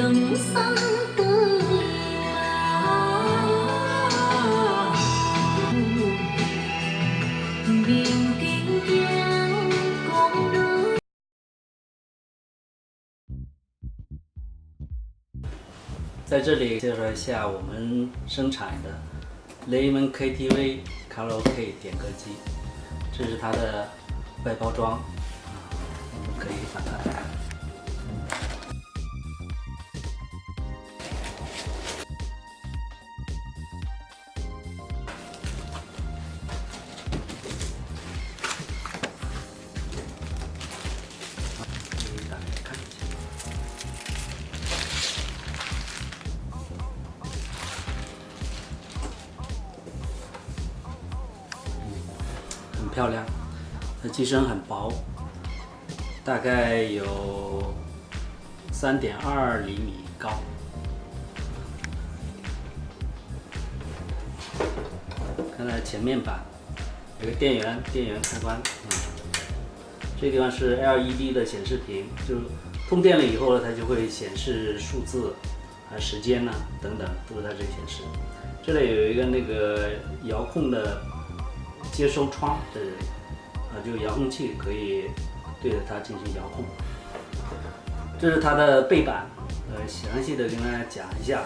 人生的明天将光荣。在这里介绍一下我们生产的雷蒙 KTV 卡拉 OK 点歌机，这是它的外包装，我们可以把它打开。可以打开看一下。很漂亮，它机身很薄，大概有3.2厘米高。看它前面板有个电源开关，这个地方是 LED 的显示屏，就通电了以后呢，它就会显示数字时间呐等等都是在这里显示。这里有一个那个遥控的接收窗在这里，就遥控器可以对着它进行遥控。这是它的背板，详细的跟大家讲一下。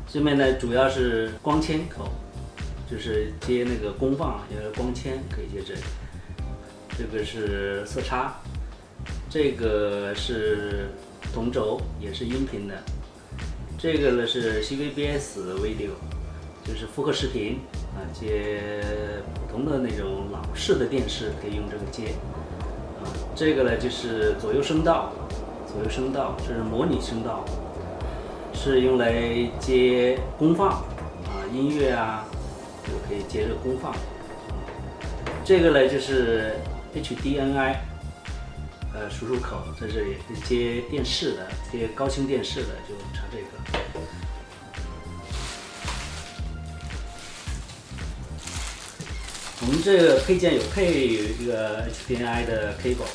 这面呢主要是光纤口，就是接那个功放，有光纤可以接这里。这个是色差，这个是同轴，也是音频的。这个呢是 CVBS Video， 就是复刻视频。接普通的那种老式的电视可以用这个接，这个呢就是左右声道，这是模拟声道，是用来接功放音乐就可以接这个功放。这个呢就是 HDMI 输出口，在这里接电视的，接高清电视的就插这个。我们这个配件有一个 HDMI 的 cable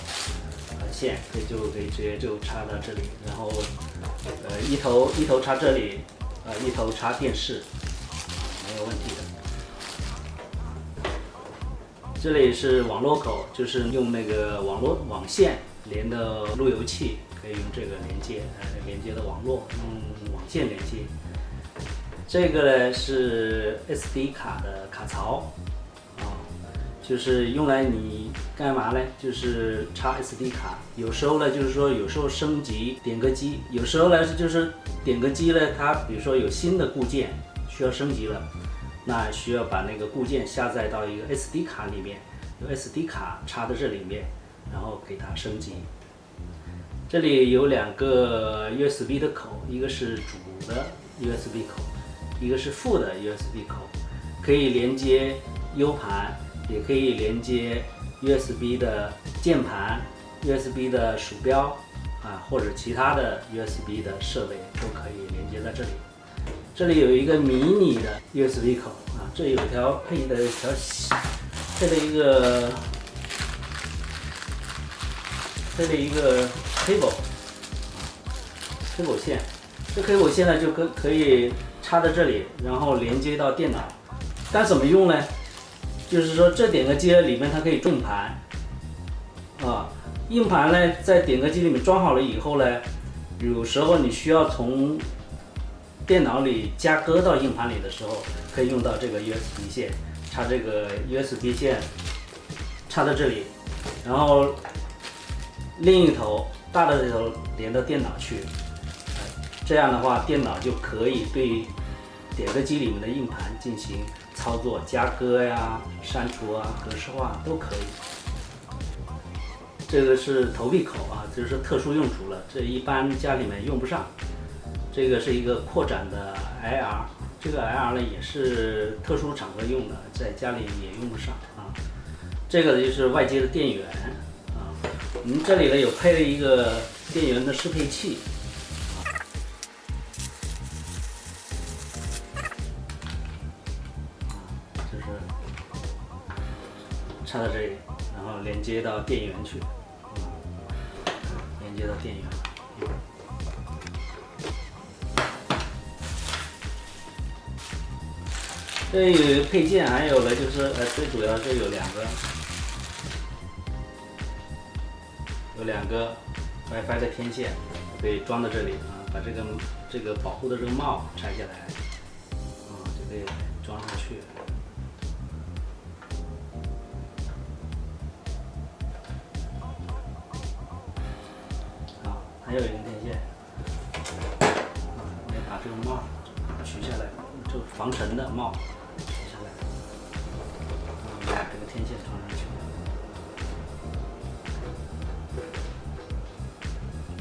线，就可以直接就插到这里，然后一头插这里，一头插电视，没有问题的。这里是网络口，就是用那个网线连的路由器，可以用这个连接的网络，用网线连接。这个呢是 SD 卡的卡槽。就是用来你干嘛呢？就是插 SD 卡，有时候呢，就是说有时候升级点歌机，有时候呢就是点歌机呢，它比如说有新的固件需要升级了，那需要把那个固件下载到一个 SD 卡里面，有 SD 卡插在这里面，然后给它升级。这里有2个 USB 的口，一个是主的 USB 口，一个是副的 USB 口，可以连接 U 盘。也可以连接 USB 的键盘、USB 的鼠标或者其他的 USB 的设备都可以连接在这里。这里有一个迷你的 USB 口这里有一条配了一个 cable 线，这 cable 线呢就可以插在这里，然后连接到电脑。干什么用呢？就是说，这点歌机里面它可以装硬盘，硬盘呢在点歌机里面装好了以后呢，有时候你需要从电脑里加歌到硬盘里的时候，可以用到这个 USB 线，插这个 USB 线插到这里，然后另一头大的这头连到电脑去，这样的话电脑就可以对点歌机里面的硬盘进行操作，加歌删除格式化都可以。这个是投币口就是特殊用途了，这一般家里面用不上。这个是一个扩展的 IR， 这个 IR 呢也是特殊场合用的，在家里也用不上这个就是外接的电源我们这里呢有配了一个电源的适配器。插到这里，然后连接到电源去，连接到电源。这有配件，还有呢就是最主要是有两个 WiFi 的天线，可以装到这里啊，把这个保护的这个帽拆下来，就可以装上去。还有一根天线，我要把这个帽取下来，就防尘的帽取下来，把这个天线装上去。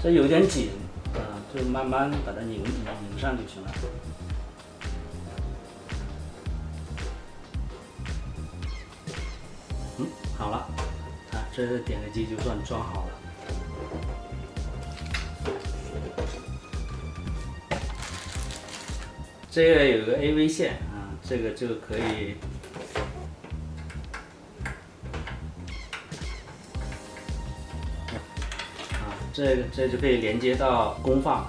这有点紧，就慢慢把它拧上就行了。好了，这点个机就算装好了。这个有个 AV 线啊，这个就可以这就可以连接到功放，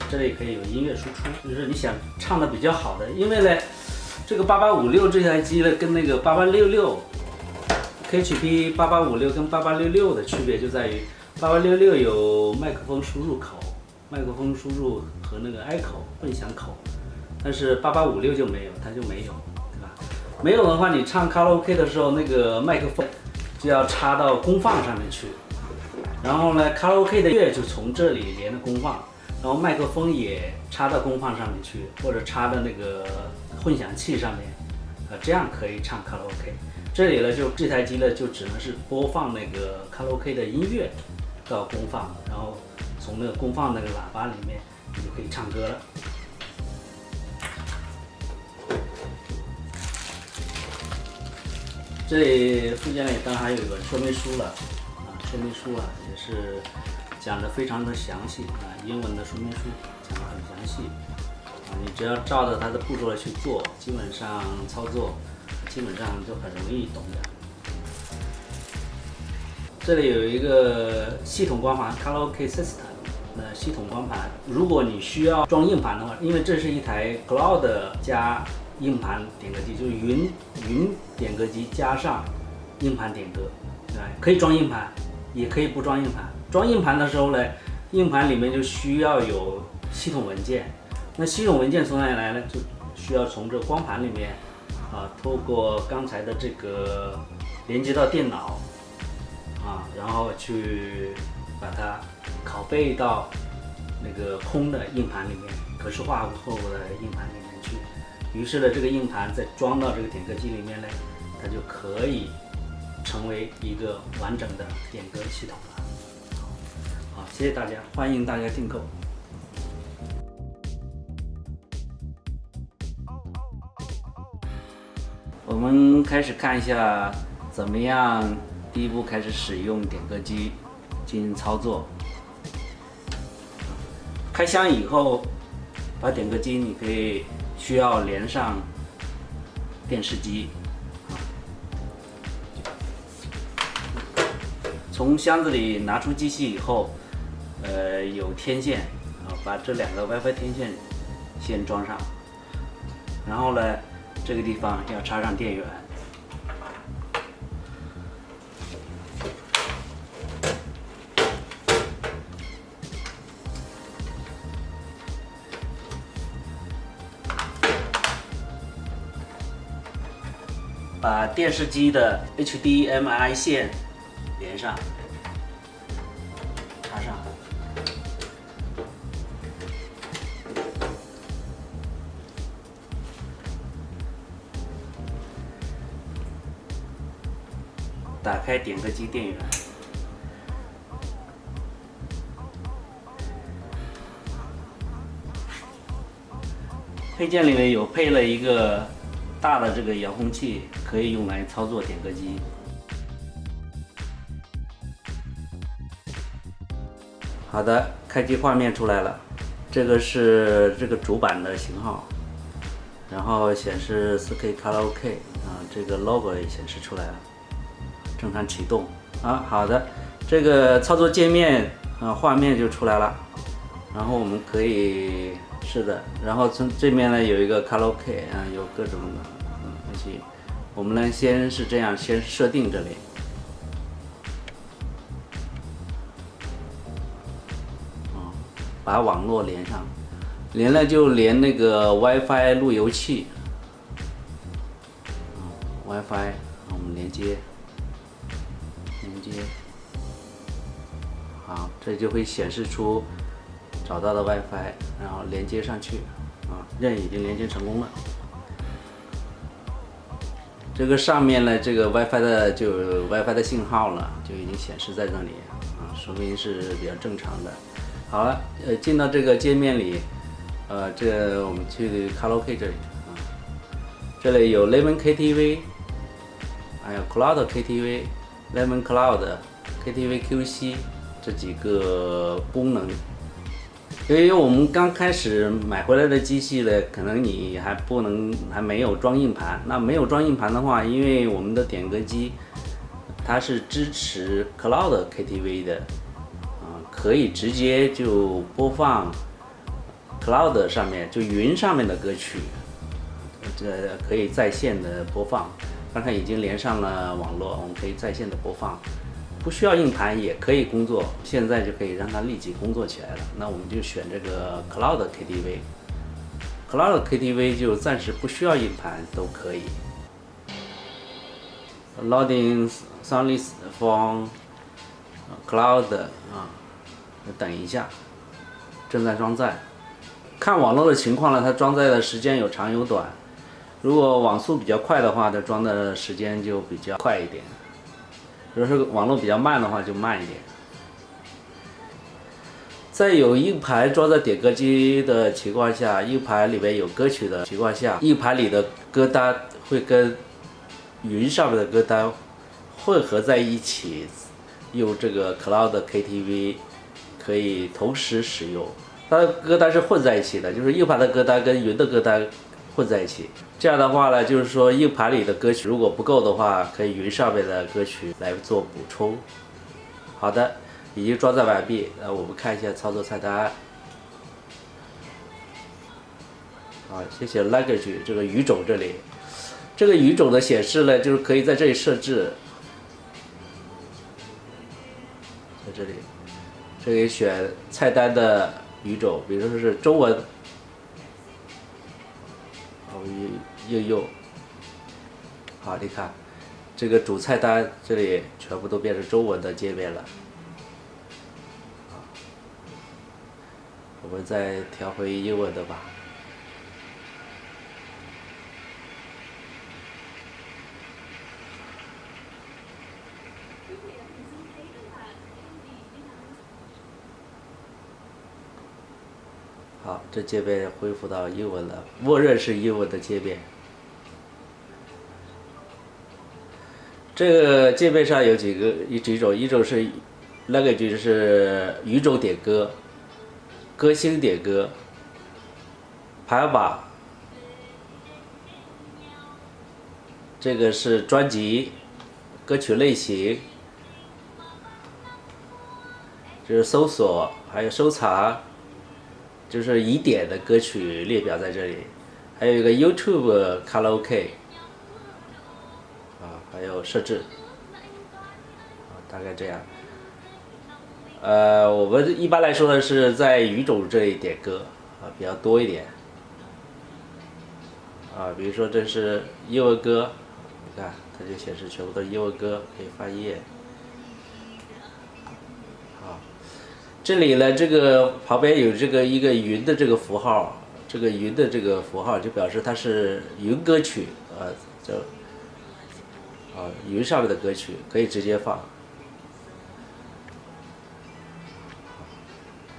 这里可以有音乐输出，就是你想唱的比较好的，因为呢，这个8856这台机呢跟那个8866 KHP 8856跟8866的区别就在于8866有麦克风输入口、麦克风输入和那个 echo 混响口，但是8856就没有，它就没有，对吧？没有的话，你唱卡拉 OK 的时候，那个麦克风就要插到功放上面去。然后呢，卡拉 OK 的乐就从这里连的功放，然后麦克风也插到功放上面去，或者插到那个混响器上面，这样可以唱卡拉 OK。这里呢，就这台机呢就只能是播放那个卡拉 OK 的音乐到功放，然后从那个功放那个喇叭里面你就可以唱歌了。这里附件里当然还有一本说明书了。说明书也是讲的非常的详细英文的说明书讲的很详细你只要照着它的步骤来去做，基本上操作基本上就很容易懂的。这里有一个系统光盘 Karaoke System 的系统光盘，如果你需要装硬盘的话，因为这是一台 Cloud 加硬盘点歌机，就是云点歌机加上硬盘点歌，可以装硬盘。也可以不装硬盘。装硬盘的时候呢，硬盘里面就需要有系统文件。那系统文件从哪里来呢？就需要从这个光盘里面透过刚才的这个连接到电脑然后去把它拷贝到那个空的硬盘里面，格式化后的硬盘里面去。于是呢，这个硬盘再装到这个点歌机里面呢，它就可以成为一个完整的点歌系统了。好，谢谢大家，欢迎大家订购。我们开始看一下怎么样第一步开始使用点歌机进行操作。开箱以后，把点歌机你可以需要连上电视机。从箱子里拿出机器以后，有天线，把这两个 WiFi 天线先装上，然后呢，这个地方要插上电源，把电视机的 HDMI 线连上，插上，打开点歌机电源，配件里面有配了一个大的这个遥控器，可以用来操作点歌机。好的，开机画面出来了，这个是这个主板的型号，然后显示 4K 卡拉 OK 这个 logo 也显示出来了，正常启动好的，这个操作界面画面就出来了，然后我们可以是的，然后从这边呢有一个卡拉 OK 有各种系。我们呢，先是这样，先设定这里，把网络连上，连了就连那个 WiFi 路由器，WiFi 我们连接，好，这就会显示出找到的 WiFi， 然后连接上去，任已经连接成功了。这个上面呢，这个 WiFi 的信号了，就已经显示在这里，说明是比较正常的。好了，进到这个界面里，这我们去卡拉 OK 这里，这里有 Lemon KTV， 还有 Cloud KTV、Lemon Cloud、KTV QC 这几个功能。因为我们刚开始买回来的机器呢，可能你还没有装硬盘。那没有装硬盘的话，因为我们的点歌机它是支持 Cloud KTV 的，可以直接就播放 Cloud 上面就云上面的歌曲，这可以在线的播放。刚才已经连上了网络，我们可以在线的播放。不需要硬盘也可以工作，现在就可以让它立即工作起来了。那我们就选这个 Cloud KTV，Cloud KTV 就暂时不需要硬盘都可以。Loading songlist from Cloud 等一下，正在装载。看网络的情况呢，它装载的时间有长有短。如果网速比较快的话，它装的时间就比较快一点。如果是网络比较慢的话，就慢一点。在有硬盘装在点歌机的情况下，硬盘里面有歌曲的情况下，硬盘里的歌单会跟云上面的歌单混合在一起，用这个 Cloud KTV 可以同时使用。它的歌单是混在一起的，就是硬盘的歌单跟云的歌单混在一起。这样的话呢，就是说硬盘里的歌曲如果不够的话，可以云上面的歌曲来做补充。好的，已经装载完毕。我们看一下操作菜单。好，谢谢 Language 这个语种这里，这个语种的显示呢，就是可以在这里设置，在这里选菜单的语种，比如说是中文。应用，好，你看，这个主菜单这里全部都变成中文的界面了。我们再调回英文的吧。好，这界面恢复到英文了，默认是英文的界面。这个界面上有几种，一种是language是语种点歌、歌星点歌、排行榜，这个是专辑、歌曲类型，这是搜索，还有收藏，就是已点的歌曲列表在这里，还有一个 YouTube 卡拉 OK。还有设置，大概这样。我们一般来说呢是在语种这里点歌比较多一点。比如说这是英文歌，你看它就显示全部都是英文歌，可以翻页。这里呢，这个旁边有这个一个云的这个符号，这个云的这个符号就表示它是云歌曲，云上面的歌曲可以直接放，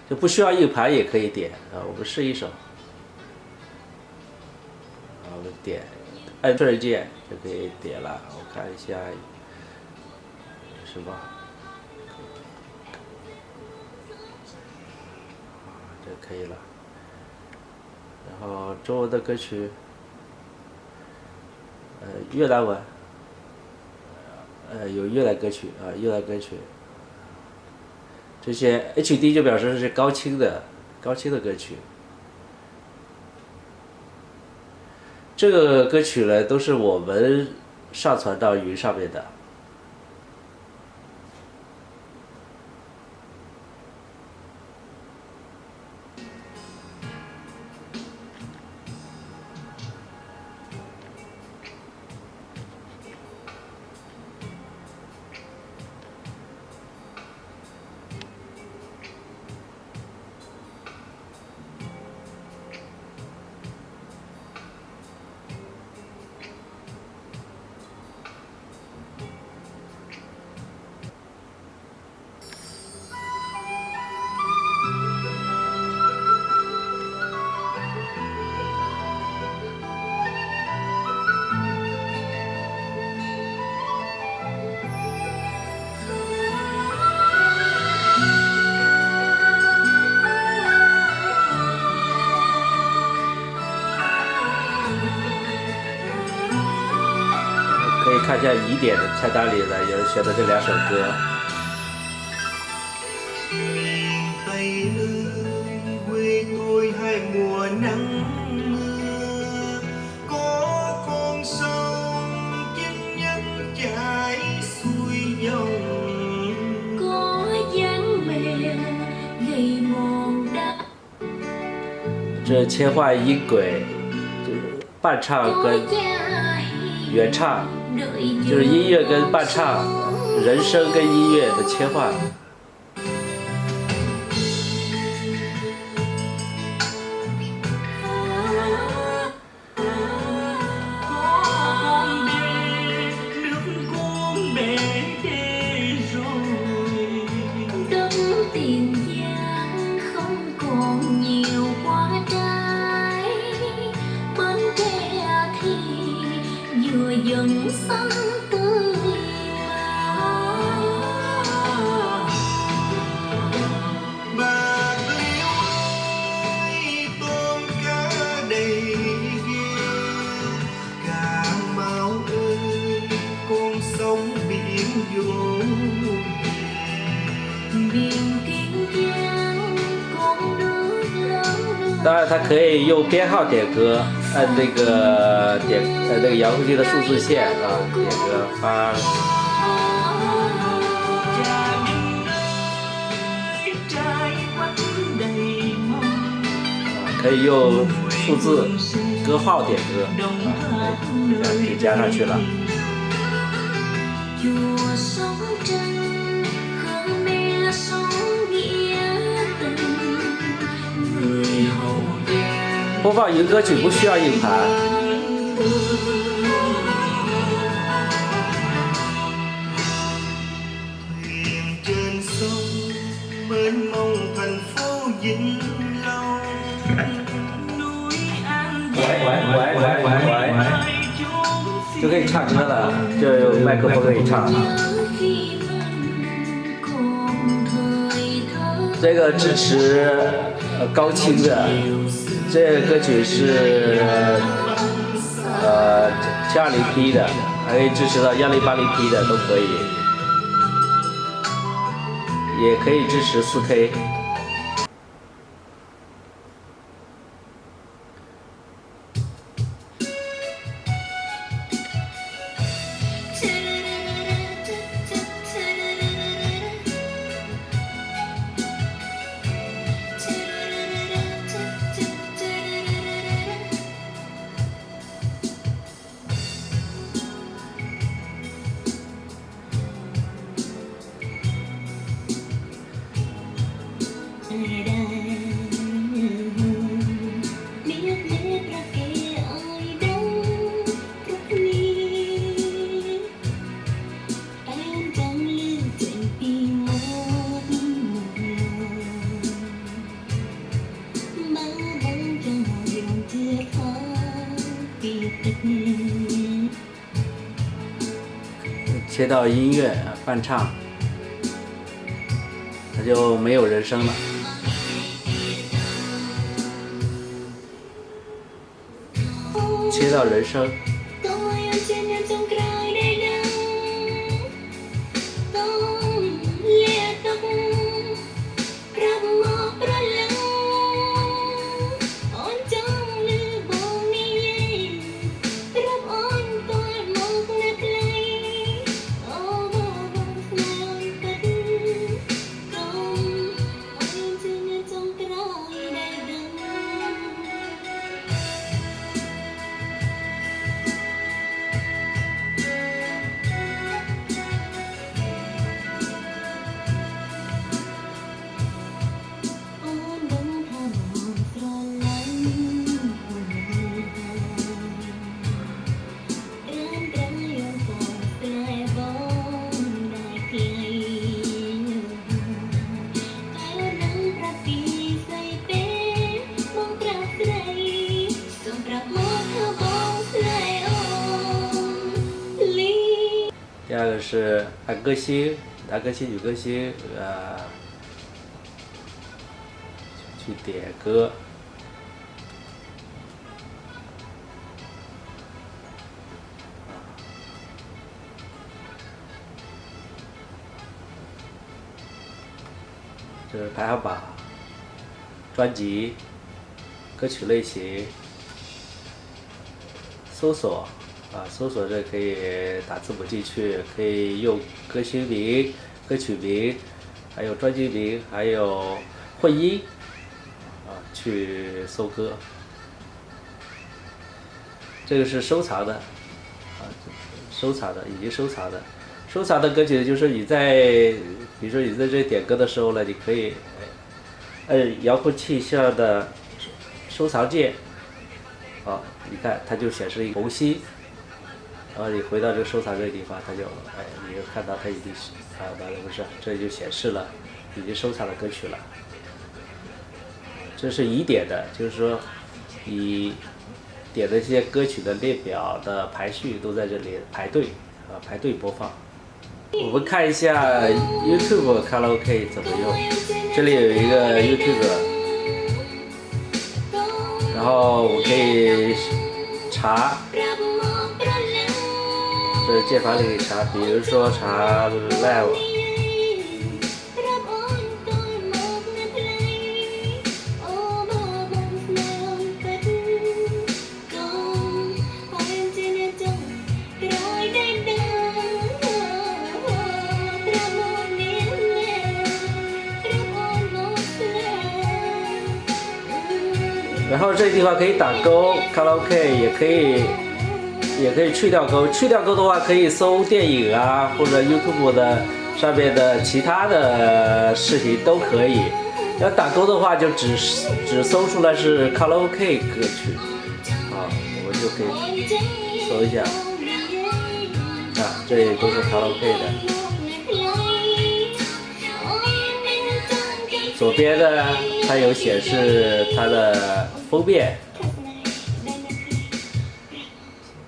就不需要硬盘也可以点我们试一首，我们点按这键就可以点了。我看一下什么，这可以了。然后中文的歌曲，越南文。有越南歌曲越南歌曲，这些 HD 就表示是高清的歌曲。这个歌曲呢都是我们上传到云上面的。可以看一下疑点的菜单里呢，有人选的这2首歌。 Tây ơi, quê tôi hai mùa nắng mưa, có con sông chính nhân chảy xuôi dòng, có dáng bè gầy mòn đất 这切换音轨，就是伴唱 có 跟 gia 原唱， đợi 就是音乐跟伴唱，人声跟音乐的切换。 Đông Tiền Giang không còn nhiều hoa trái, bến tre thì vừa dần xanh tươi mát. Bạc Liêu ơi, tôm cá đầy ghê, Cà Mau ơi, con sông biển vô. Miền Kiên Giang con nước lớn 当然，它可以用编号点歌，按那个那个遥控器的数字线啊，点歌发。 可以用数字歌号点歌啊，这样就加上去了。 chùa sống tranh Khmer sống nghĩa tình người hậu 播放云歌曲不需要硬盘。 Thuyền trên sông mênh mông thành phố Vĩnh Long, núi An Giang 就可以唱歌了，就有麦克风可以唱。 nhớ khi mình còn thời thơ 这个支持高清的，这个歌曲是720P 的，还可以支持到1080P 的都可以，也可以支持4K。 切到音乐伴唱，它就没有人声了。切到人声。 tôi ở trên em trong cõi đầy đắng tôi lìa tóc rập một đôi lưng ôn trong lưu bóng ni 是按歌星、男歌星、女歌星，去点歌。这是排行榜、专辑、歌曲类型、搜索搜索这可以打字母进去，可以用歌星名、歌曲名，还有专辑名，还有混音去搜歌。这个是收藏的收藏的，已经收藏的。收藏的歌曲就是你在，比如说你在这点歌的时候呢，你可以按遥控器下的收藏键，你看它就显示一个红心，然后你回到这个收藏这个地方，它就你就看到它已经是完了，不是，这就显示了已经收藏的歌曲了。这是已点的，就是说你点的这些歌曲的列表的排序都在这里排队排队播放。我们看一下 YouTube 卡拉 OK 怎么用。这里有一个 YouTube， 然后我可以查，这是键盘里可以查，比如说查 Live。然后这个地方可以打勾，卡拉 OK 也可以去掉勾。去掉勾的话，可以搜电影或者 YouTube 的上面的其他的视频都可以。要打勾的话，就只搜出来是卡拉 OK 歌曲，我们就可以搜一下。这里都是卡拉 OK 的。左边呢，它有显示它的封面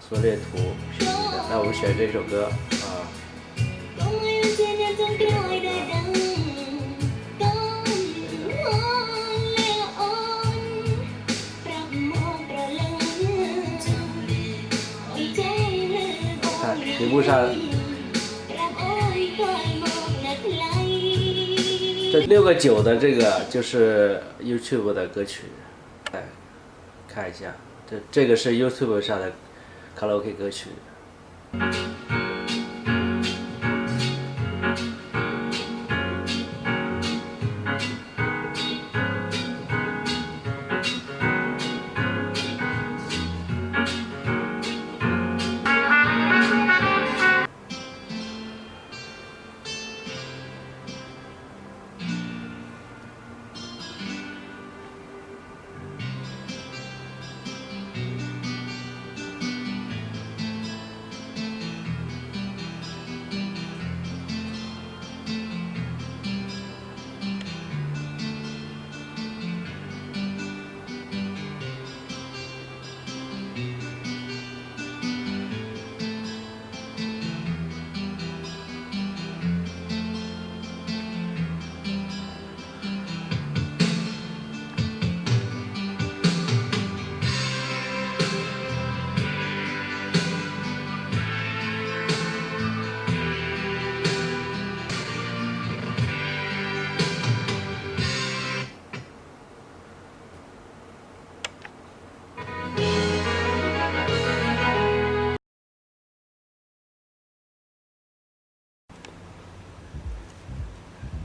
缩略图是你的。那我们选这首歌看屏幕上这6个9的这个就是 YouTube 的歌曲，看一下，这个是 YouTube 上的卡拉 OK 歌曲。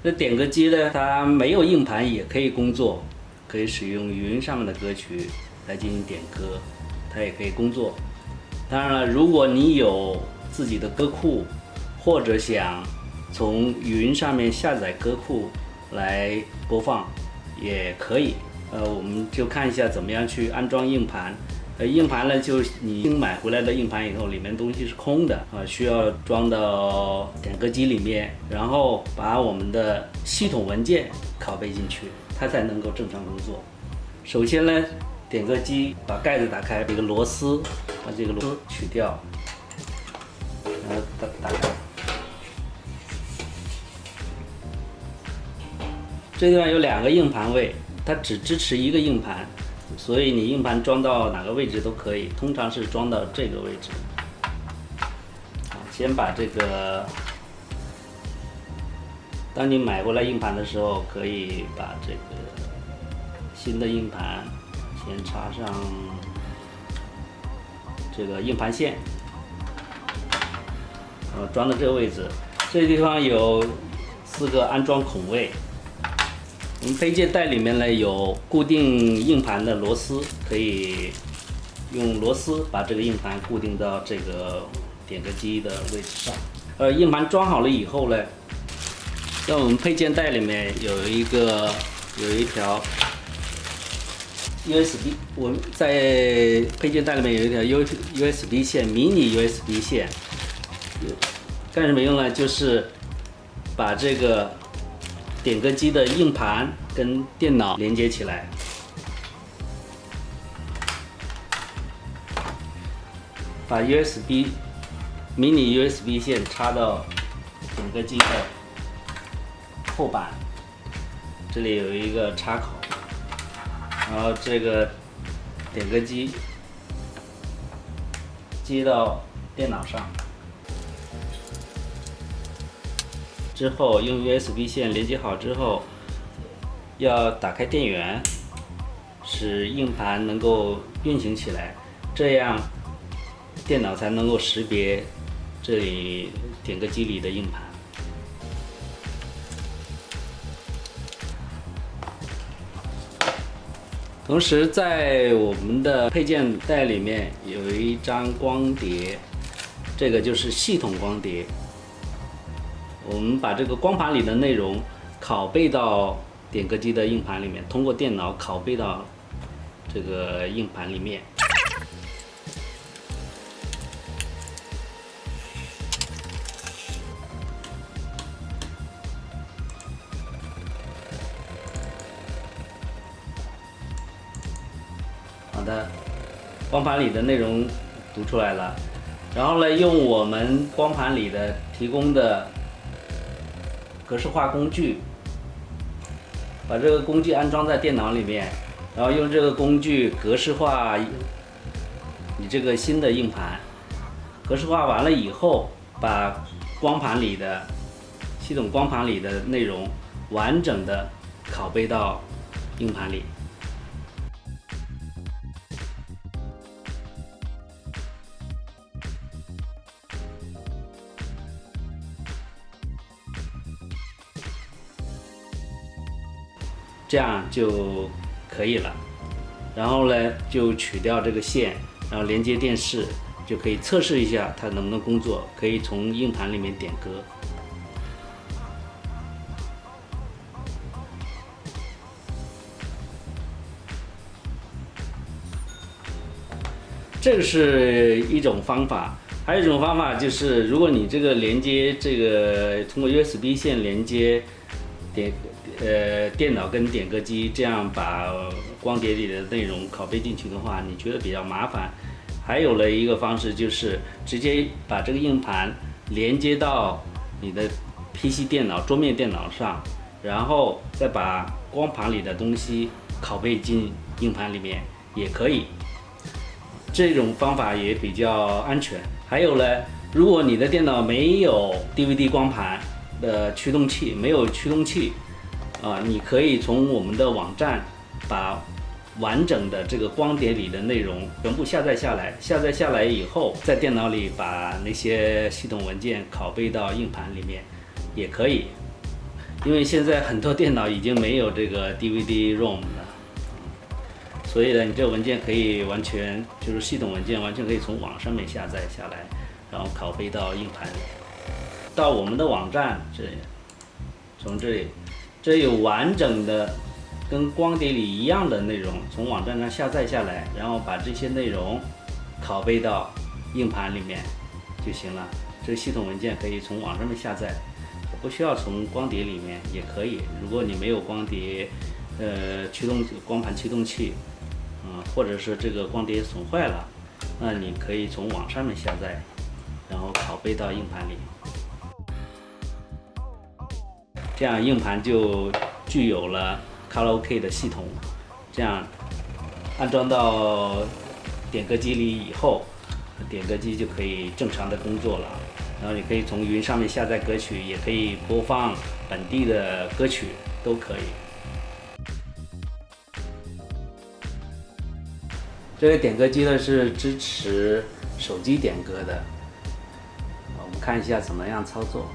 这点歌机呢，它没有硬盘也可以工作，可以使用云上面的歌曲来进行点歌，它也可以工作。当然了，如果你有自己的歌库，或者想从云上面下载歌库来播放，也可以。我们就看一下怎么样去安装硬盘。硬盘呢，就你新买回来的硬盘以后，里面东西是空的需要装到点歌机里面，然后把我们的系统文件拷贝进去，它才能够正常工作。首先呢，点歌机把盖子打开，一个螺丝把这个螺丝取掉，然后打开，这地方有2个硬盘位，它只支持1个硬盘，所以你硬盘装到哪个位置都可以，通常是装到这个位置。先把这个，当你买过来硬盘的时候，可以把这个新的硬盘先插上这个硬盘线，装到这个位置。这个地方有4个安装孔位。我们配件袋里面呢有固定硬盘的螺丝，可以用螺丝把这个硬盘固定到这个点歌机的位置上。硬盘装好了以后呢，在我们配件袋里面有一条 USB， 我们在配件袋里面有一条 USB 线，迷你 USB 线，干什么用呢？就是把这个点歌机的硬盘跟电脑连接起来。把迷你 USB 线插到点歌机的后板，这里有一个插口，然后这个点歌机接到电脑上，之后用 USB 线连接好之后，要打开电源，使硬盘能够运行起来，这样电脑才能够识别这里点歌机里的硬盘。同时，在我们的配件袋里面有一张光碟，这个就是系统光碟。我们把这个光盘里的内容拷贝到点歌机的硬盘里面，通过电脑拷贝到这个硬盘里面。好的，光盘里的内容读出来了，然后呢，用我们光盘里的提供的格式化工具，把这个工具安装在电脑里面，然后用这个工具格式化你这个新的硬盘。格式化完了以后，把系统光盘里的内容完整的拷贝到硬盘里。这样就可以了。然后呢，就取掉这个线，然后连接电视，就可以测试一下它能不能工作，可以从硬盘里面点歌。这个是一种方法，还有一种方法就是，如果你这个连接通过 USB 线连接电脑跟点歌机，这样把光碟里的内容拷贝进去的话，你觉得比较麻烦。还有了一个方式，就是直接把这个硬盘连接到你的 PC 电脑、桌面电脑上，然后再把光盘里的东西拷贝进硬盘里面也可以。这种方法也比较安全。还有呢，如果你的电脑没有 DVD 光盘的驱动器，你可以从我们的网站把完整的这个光碟里的内容全部下载下来。下载下来以后，在电脑里把那些系统文件拷贝到硬盘里面也可以。因为现在很多电脑已经没有这个 DVD-ROM 了，所以呢，你这个文件可以完全就是系统文件，完全可以从网上面下载下来，然后拷贝到硬盘里。到我们的网站这里，从这里。这有完整的跟光碟里一样的内容，从网站上下载下来，然后把这些内容拷贝到硬盘里面就行了。这个系统文件可以从网上面下载，不需要从光碟里面也可以。如果你没有光碟光盘驱动器，或者是这个光碟损坏了，那你可以从网上面下载，然后拷贝到硬盘里。这样硬盘就具有了卡拉 OK 的系统，这样安装到点歌机里以后，点歌机就可以正常的工作了。然后你可以从云上面下载歌曲，也可以播放本地的歌曲，都可以。这个点歌机呢是支持手机点歌的，我们看一下怎么样操作。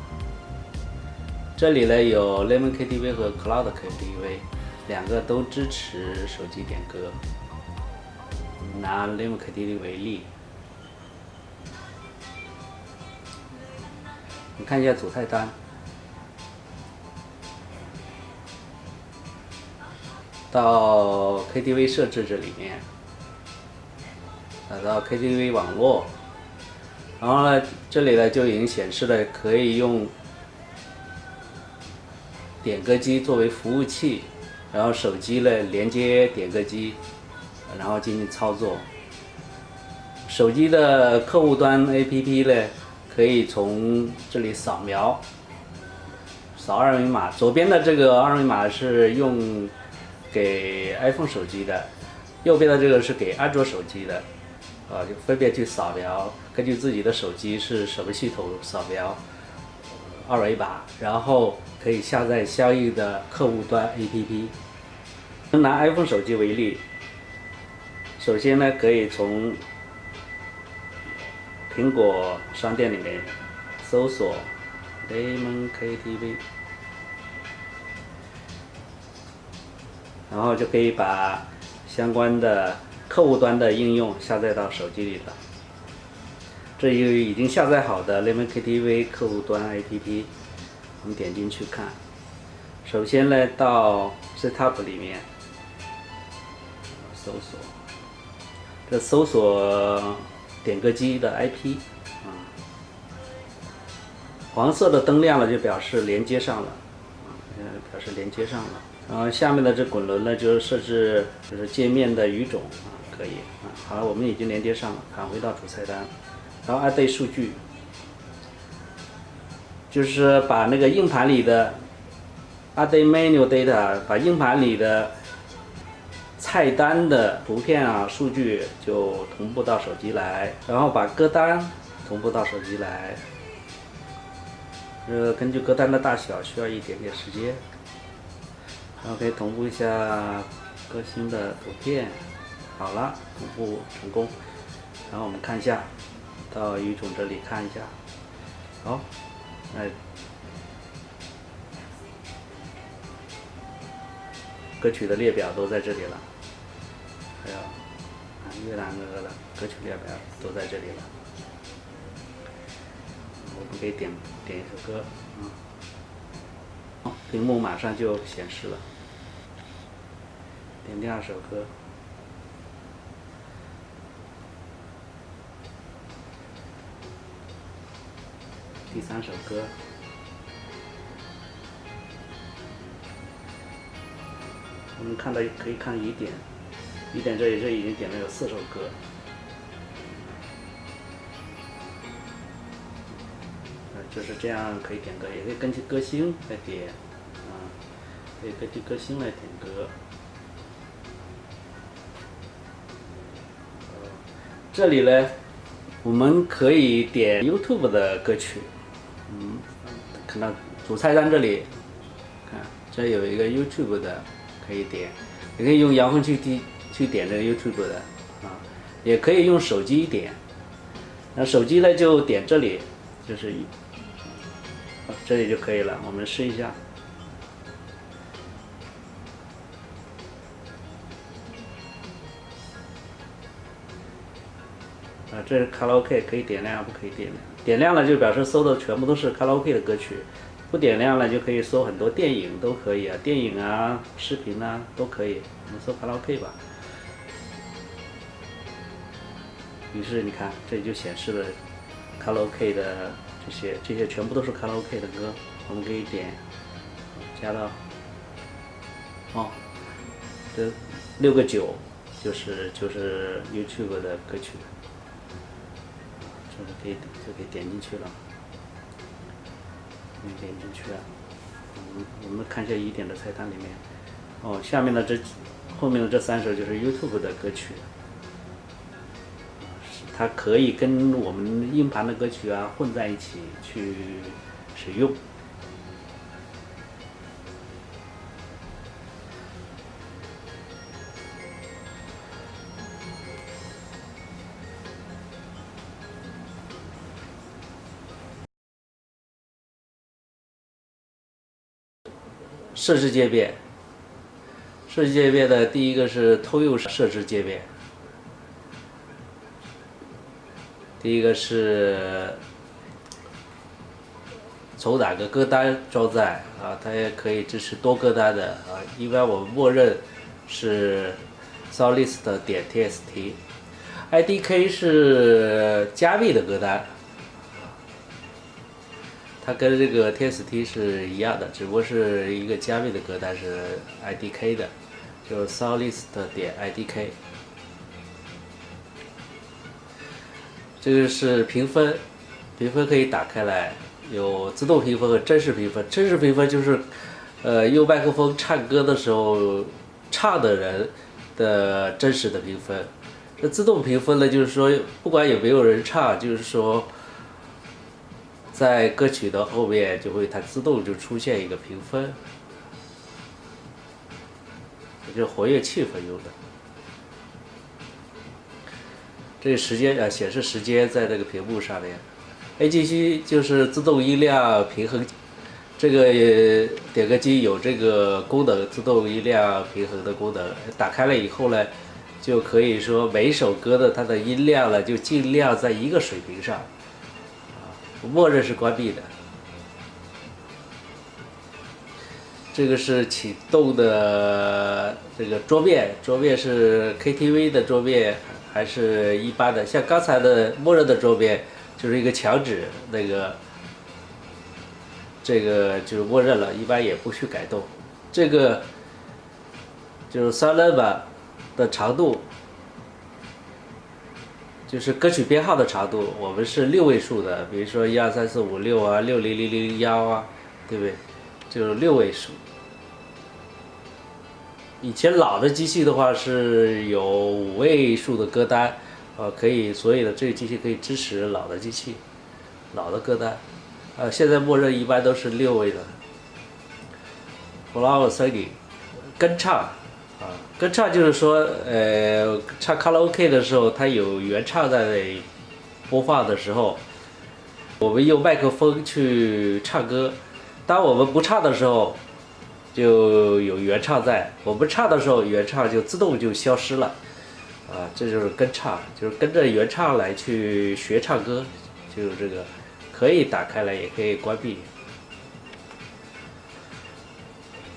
这里呢有 Lemon KTV 和 Cloud KTV， 两个都支持手机点歌。拿 Lemon KTV 为例，你看一下主菜单，到 KTV 设置这里面。打到 KTV 网络，然后呢，这里呢就已经显示了可以用点歌机作为服务器，然后手机呢连接点歌机，然后进行操作。手机的客户端 APP 呢，可以从这里扫描，扫二维码。左边的这个二维码是用给 iPhone 手机的，右边的这个是给安卓手机的。就分别去扫描，根据自己的手机是什么系统扫描二维码，然后可以下载相应的客户端 APP。拿 iPhone 手机为例，首先呢可以从苹果商店里面搜索 Lemon KTV， 然后就可以把相关的客户端的应用下载到手机里了。这有已经下载好的 Lemon KTV 客户端 APP， 我们点进去看。首先呢，到 Setup 里面搜索，这搜索点歌机的 IP， 黄色的灯亮了就表示连接上了，表示连接上了。然后下面的这滚轮呢，就是设置界面的语种可以好了，我们已经连接上了，返回到主菜单，然后 Update 数据，就是把那个硬盘里的 Update Menu Data， 把硬盘里的菜单的图片数据就同步到手机来，然后把歌单同步到手机来。根据歌单的大小需要一点点时间，然后可以同步一下歌星的图片。好了，同步成功。然后我们看一下，到语种这里看一下。好，歌曲的列表都在这里了，还有越南歌的歌曲列表都在这里了。我们可以点一首歌，屏幕马上就显示了。点第二首歌。第三首歌，我们看到可以看雨点，雨点这里已经点了有4首歌，就是这样可以点歌，也可以根据歌星来点，可以根据歌星来点歌。这里呢，我们可以点 YouTube 的歌曲。看到主菜单这里，看这有一个 YouTube 的可以点，也可以用遥控器去点这个 YouTube 的也可以用手机点。那手机呢就点这里，就是这里就可以了。我们试一下。这是卡拉 OK， 可以点亮，不可以点亮。点亮了就表示搜的全部都是卡拉 OK 的歌曲，不点亮了就可以搜很多电影都可以电影视频都可以。我们搜卡拉 OK 吧。于是你看，这里就显示了卡拉 OK 的这些全部都是卡拉 OK 的歌，我们可以点加到这6个9就是 YouTube 的歌曲。就可以点进去了，点进去了，我们看一下雨点的菜单里面，哦，下面的后面的这3首就是 YouTube 的歌曲，它可以跟我们硬盘的歌曲啊混在一起去使用。设置界面，设置界面的第一个是通用设置界面，第一个是从哪个歌单装载啊，它也可以支持多歌单的啊。一般我们默认是 songlist 点 txt，IDK 是加密的歌单。它跟这个 TXT 是一样的，只不过是一个加密的歌单是 IDK 的，就是 songlist 点 IDK。这个是评分，评分可以打开来，有自动评分和真实评分。真实评分就是，用麦克风唱歌的时候唱的人的真实的评分。这自动评分呢，就是说不管有没有人唱，就是说。在歌曲的后面它自动就出现一个评分，也就是活跃气氛用的。这个时间显示时间在这个屏幕上面。AGC 就是自动音量平衡，这个点歌机有这个功能，自动音量平衡的功能。打开了以后呢，就可以说每一首歌的它的音量呢，就尽量在一个水平上。默认是关闭的。这个是启动的这个桌面，桌面是 KTV 的桌面还是一般的？像刚才的默认的桌面就是一个墙纸，这个就是默认了，一般也不去改动。这个就是3Number的长度。就是歌曲编号的长度，我们是6位数的，比如说1、2、3、4、5、6啊，60001啊，对不对？就是6位数。以前老的机器的话是有5位数的歌单，可以，所以呢，这个机器可以支持老的机器，老的歌单，现在默认一般都是6位的。Flower singing， 跟唱。跟唱就是说，唱卡拉 OK 的时候，它有原唱在播放的时候，我们用麦克风去唱歌。当我们不唱的时候，就有原唱在；我们唱的时候，原唱就自动就消失了。这就是跟唱，就是跟着原唱来去学唱歌，就是这个，可以打开来，也可以关闭。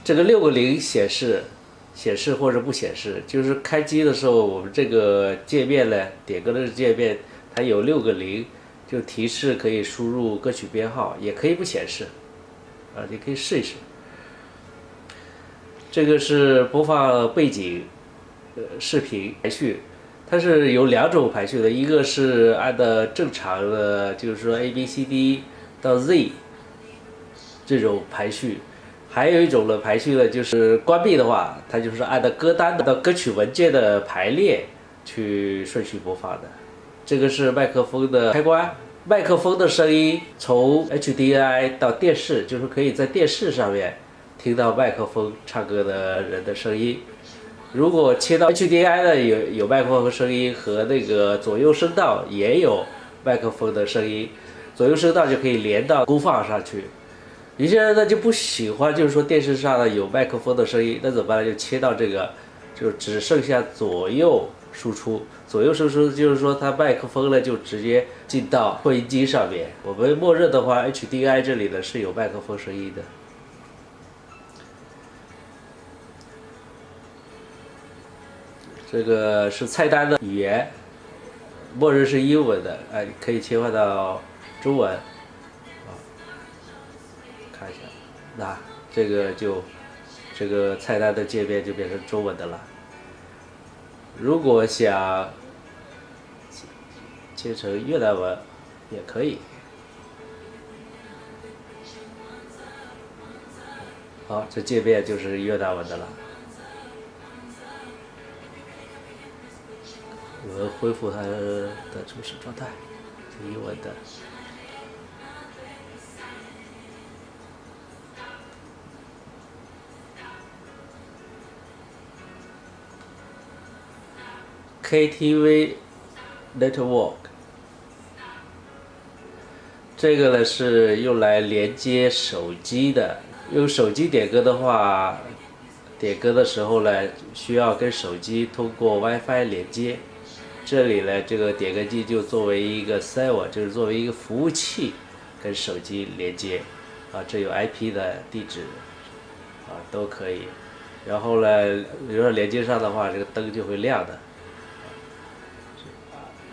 这个6个0显示或者不显示，就是开机的时候，我们这个界面呢，点歌的界面，它有6个0，就提示可以输入歌曲编号，也可以不显示，你可以试一试。这个是播放背景，视频排序，它是有2种排序的，一个是按的正常的，就是说 ABCD 到 Z 这种排序。还有一种的排序呢，就是关闭的话，它就是按照歌单到歌曲文件的排列去顺序播放的。这个是麦克风的开关，麦克风的声音从 HDMI 到电视，就是可以在电视上面听到麦克风唱歌的人的声音。如果切到 HDMI 的有麦克风的声音和那个左右声道也有麦克风的声音，左右声道就可以连到功放上去。有些人呢就不喜欢，就是说电视上呢有麦克风的声音，那怎么办呢？就切到这个，就只剩下左右输出。左右输出就是说它麦克风呢就直接进到扩音机上面。我们默认的话 ，HDMI 这里呢是有麦克风声音的。这个是菜单的语言，默认是英文的，可以切换到中文。看一下，那这个菜单的界面就变成中文的了。如果想切成越南文也可以。好，这界面就是越南文的了。我们恢复它的初始状态，是英文的。KTV Network， 这个呢是用来连接手机的。用手机点歌的话，点歌的时候呢，需要跟手机通过 WiFi 连接。这里呢，这个点歌机就作为一个 server， 就是作为一个服务器，跟手机连接。这有 IP 的地址，都可以。然后呢，比如说连接上的话，这个灯就会亮的。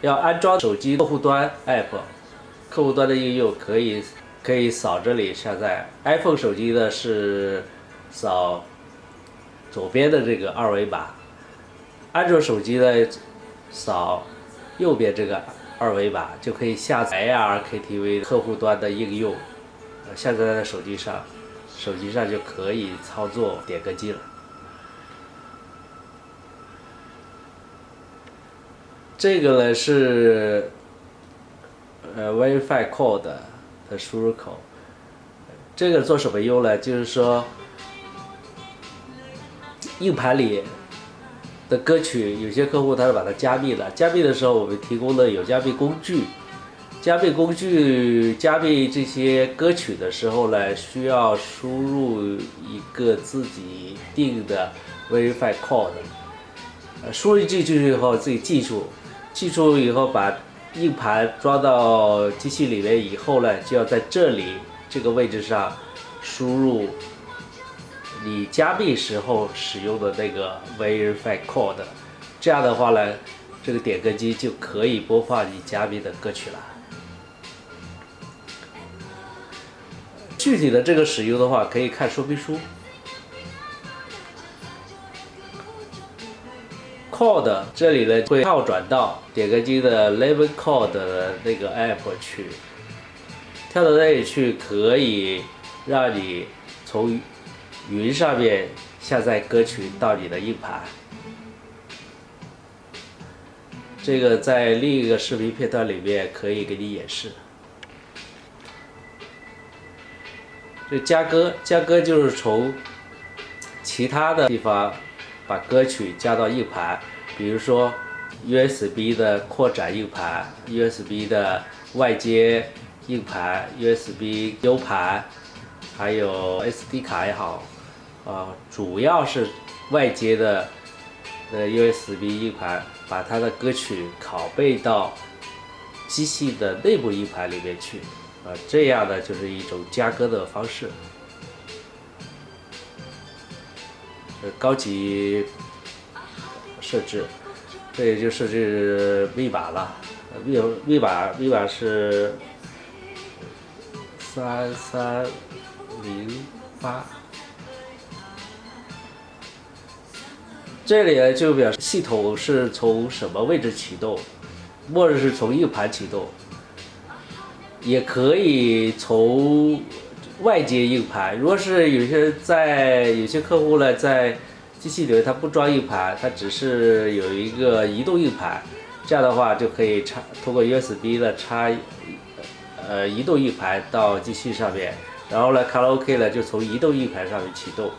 要安装手机客户端 app， 客户端的应用可以扫这里下载。iPhone 手机的是扫左边的这个二维码，安卓手机的扫右边这个二维码就可以下载 ARKTV 客户端的应用，下载在手机上就可以操作点歌机了。这个呢是Wi-Fi code 的输入口，这个做什么用呢？就是说硬盘里的歌曲，有些客户他是把它加密了，加密的时候我们提供的有加密工具，加密这些歌曲的时候呢，需要输入一个自己定的 Wi-Fi code， 输入进去以后自己记住以后，把硬盘装到机器里面以后呢，就要在这里这个位置上输入你加密时候使用的那个 Wi-Fi code， 这样的话呢，这个点歌机就可以播放你加密的歌曲了。具体的这个使用的话，可以看说明书。Code 这里呢会跳转到点歌机的 Level Code 的那个 App 去，跳到那里去可以让你从云上面下载歌曲到你的硬盘。这个在另一个视频片段里面可以给你演示。这加歌就是从其他的地方把歌曲加到硬盘，比如说 USB 的扩展硬盘、USB 的外接硬盘、USB U 盘，还有 SD 卡也好，主要是外接的USB 硬盘，把它的歌曲拷贝到机器的内部硬盘里面去，这样的就是一种加歌的方式。高级设置，这也就设置密码了，密码是3308。这里就表示系统是从什么位置启动，默认是从硬盘启动，也可以从外接硬盘。如果是有些客户呢，在机器里面它不装硬盘，它只是有一个移动硬盘，这样的话就可以通过 USB 的插移动硬盘到机器上面，然后呢卡拉 OK 呢就从移动硬盘上面启动。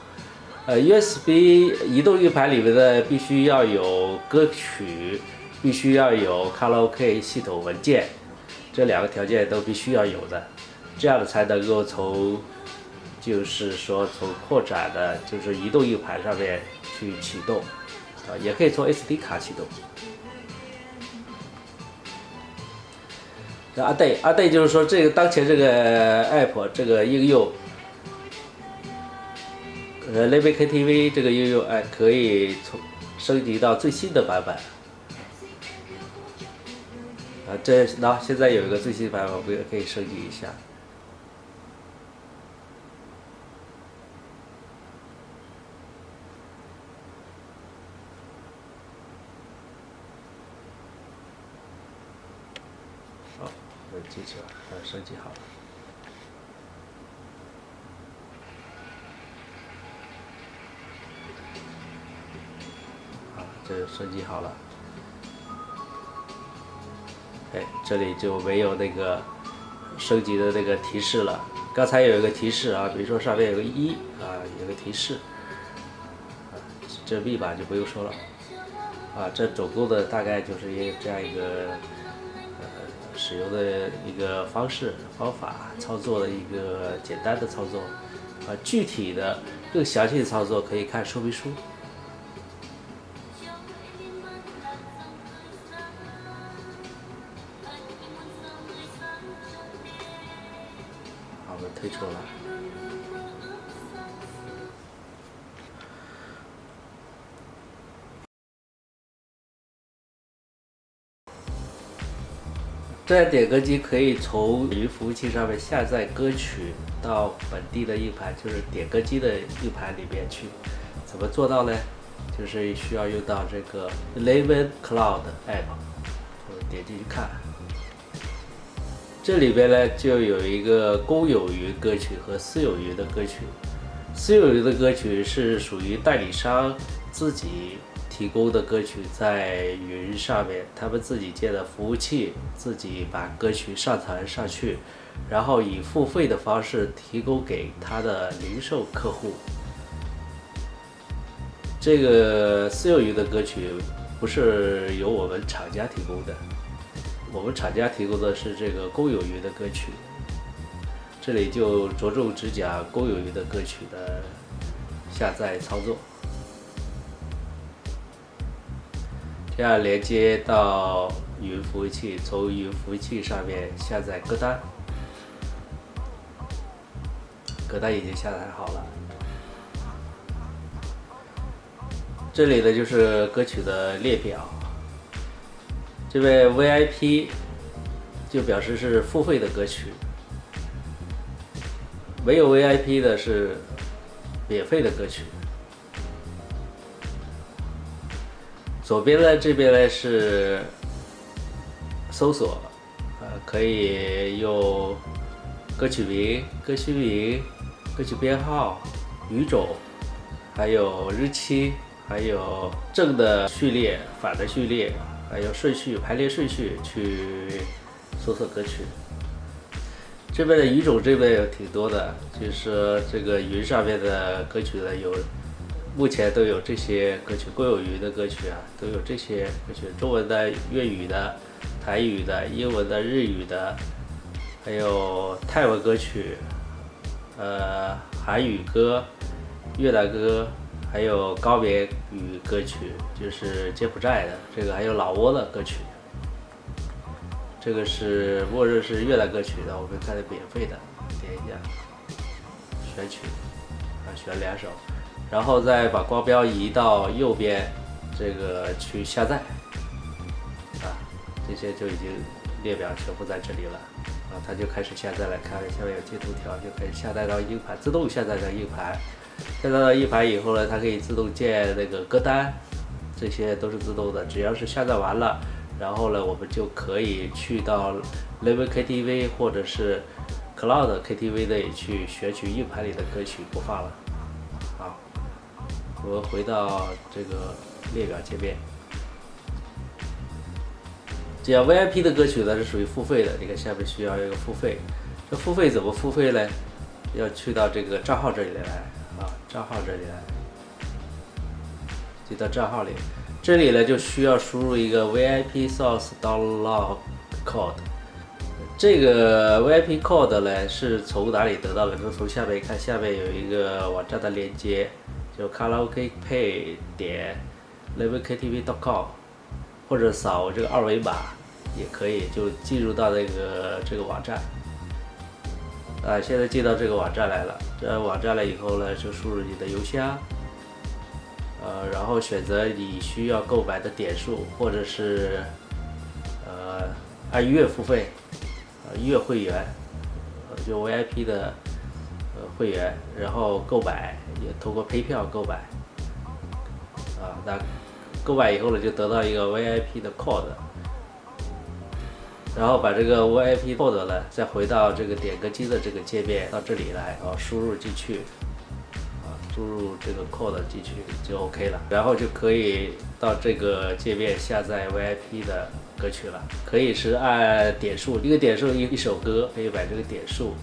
USB 移动硬盘里面的必须要有歌曲，必须要有卡拉 OK 系统文件，这两个条件都必须要有的，这样的才能够从扩展的，就是移动硬盘上面去启动，也可以从 SD 卡启动。阿呆就是说这个当前这个 app 这个应用，Level KTV 这个应用可以升级到最新的版本。现在有一个最新版本，我们可以升级一下。好，进去了，升级好了。这升级好了。哎，这里就没有那个升级的那个提示了。刚才有一个提示啊，比如说上面有个1啊，有个提示。这密码就不用说了。啊，这总共的大概就是这样一个使用的一个方法，操作的一个简单的操作。具体的更详细的操作可以看说明书。好，我们退出了。这样点歌机可以从云服务器上面下载歌曲到本地的硬盘，就是点歌机的硬盘里面去。怎么做到呢？就是需要用到这个 Eleven Cloud App， 我点进去看。这里边呢就有一个公有云歌曲和私有云的歌曲。私有云的歌曲是属于代理商自己提供的歌曲，在云上面，他们自己建的服务器，自己把歌曲上传上去，然后以付费的方式提供给他的零售客户。这个私有云的歌曲不是由我们厂家提供的，我们厂家提供的是这个公有云的歌曲。这里就着重只讲公有云的歌曲的下载操作。这样连接到云服务器，从云服务器上面下载歌单，歌单已经下载好了。这里呢就是歌曲的列表，这位 VIP 就表示是付费的歌曲，没有 VIP 的是免费的歌曲。左边呢，这边呢是搜索，可以用歌曲名、歌曲名、歌曲编号、语种，还有日期，还有正的序列、反的序列，还有顺序、排列顺序去搜索歌曲。这边的语种这边有挺多的，就是说这个云上面的歌曲呢有。目前都有这些歌曲，公有云的歌曲啊，都有这些歌曲，中文的、粤语的、台语的、英文的、日语的，还有泰文歌曲，韩语歌、越南歌，还有高棉语歌曲，就是柬埔寨的，这个还有老挝的歌曲。这个是默认是越南歌曲的，我们看的免费的，点一下，选取，选2首。然后再把光标移到右边，这个去下载，这些就已经列表全部在这里了，它就开始下载了。看下面有截图条，就可以下载到硬盘，自动下载到硬盘。下载到硬盘以后呢，它可以自动建那个歌单，这些都是自动的。只要是下载完了，然后呢，我们就可以去到 Live KTV 或者是 Cloud KTV 那里去选取硬盘里的歌曲播放了。我们回到这个列表界面，这样 VIP 的歌曲呢是属于付费的。你看下面需要一个付费，这付费怎么付费呢？要去到这个账号这里来账号这里来，进到账号里，这里呢就需要输入一个 VIP Source Download Code。这个 VIP Code 呢是从哪里得到的？就从下面看，下面有一个网站的链接。就卡拉 OK Pay 点 livektv.com， 或者扫这个2维码也可以，就进入到这个网站。现在进到这个网站来了。这网站了以后呢，就输入你的邮箱，然后选择你需要购买的点数，或者是按月付费，月会员，就 VIP 的。会员，然后购买也通过PayPal购买，那购买以后呢，就得到一个 VIP 的 code， 然后把这个 VIP code 呢，再回到这个点歌机的这个界面，到这里来，输入进去，输入这个 code 进去就 OK 了，然后就可以到这个界面下载 VIP 的歌曲了。可以是按点数，一个点数一首歌，可以买这个点数。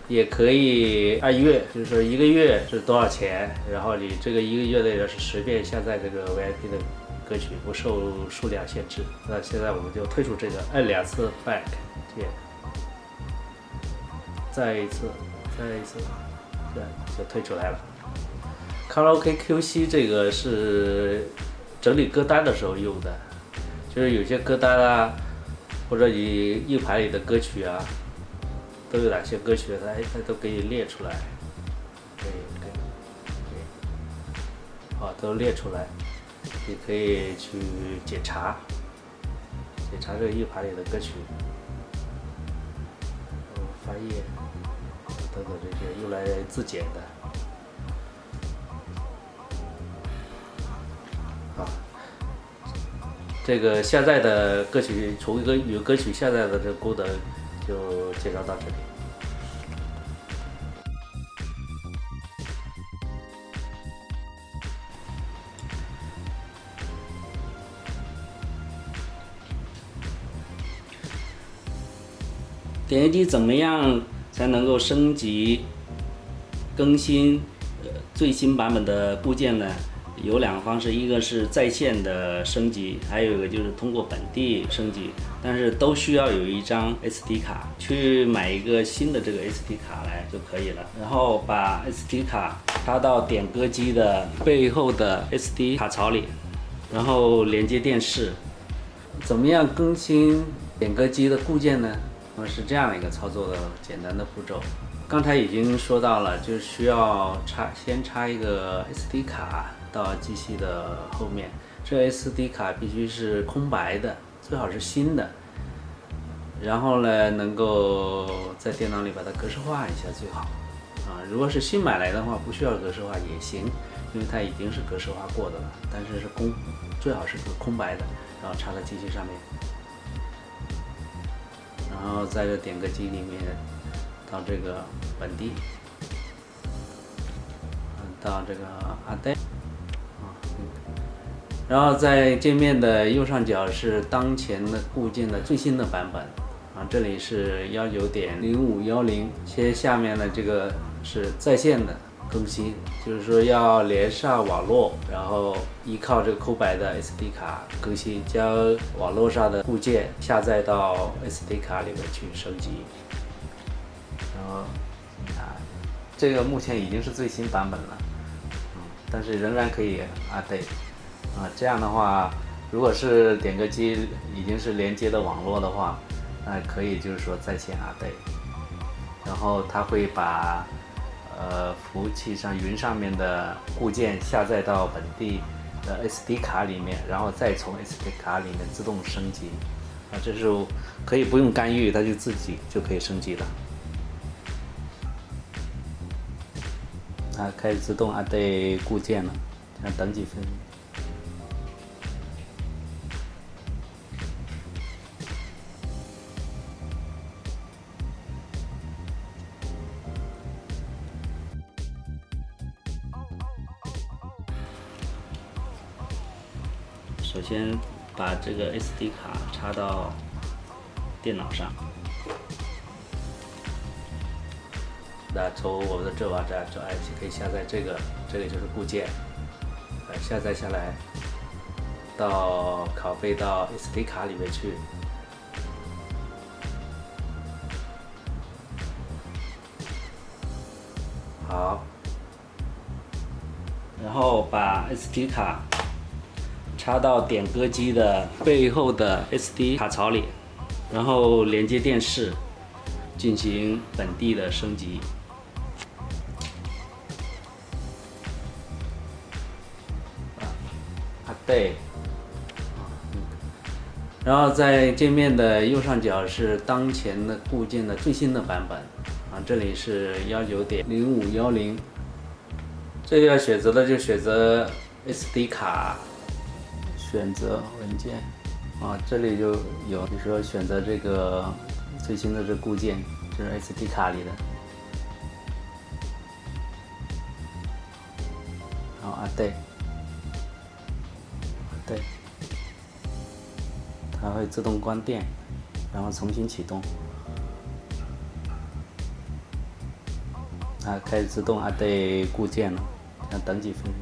也可以按月，就是说1个月是多少钱，然后你这个1个月内是随便下载这个 VIP 的歌曲，不受数量限制。那现在我们就退出这个，按2次 back 键，再一次，这样就退出来了。卡拉 OK QC 这个是整理歌单的时候用的，就是有些歌单啊，或者你硬盘里的歌曲啊。都有哪些歌曲，它都给你列出来，都列出来，你可以去检查这个硬盘里的歌曲，翻页等等这些用来自检的。这个下载的歌曲，从有歌曲下载的这个功能就介绍到这里。点歌机怎么样才能够升级、更新最新版本的固件呢？有2个方式，一个是在线的升级，还有一个就是通过本地升级，但是都需要有一张 SD 卡，去买一个新的这个 SD 卡来就可以了。然后把 SD 卡插到点歌机的背后的 SD 卡槽里，然后连接电视。怎么样更新点歌机的固件呢？是这样的一个操作的简单的步骤。刚才已经说到了，就需要先插一个 SD 卡到机器的后面，这个 SD 卡必须是空白的，最好是新的。然后呢，能够在电脑里把它格式化一下最好。如果是新买来的话，不需要格式化也行，因为它已经是格式化过的了。但是最好是个空白的，然后插在机器上面。然后在这点歌机里面，到这个本地，到这个阿呆，然后在界面的右上角是当前的固件的最新的版本，这里是19.0510，下面的这个是在线的更新，就是说要连上网络，然后依靠这个空白的 SD 卡更新，将网络上的固件下载到 SD 卡里面去升级。然后这个目前已经是最新版本了，但是仍然可以update。这样的话，如果是点歌机已经是连接的网络的话，那可以就是说在线update，然后它会把服务器上云上面的固件下载到本地的 SD 卡里面，然后再从 SD 卡里面自动升级。这时候可以不用干预，它就自己就可以升级了。开始自动update固件了，等几分钟。首先把这个 SD 卡插到电脑上，那从我们的这网站就可以下载这个就是固件，下载下来到拷贝到 SD 卡里面去。好，然后把 SD 卡插到点歌机的背后的 SD 卡槽里，然后连接电视，进行本地的升级。update，然后在界面的右上角是当前的固件的最新的版本，这里是19.0510，这个要选择的就选择 SD 卡。选择文件，这里就有，比如说选择这个最新的这固件，这是 SD 卡里的。对，对，它会自动关电，然后重新启动。开始自动对固件了，要等几分钟。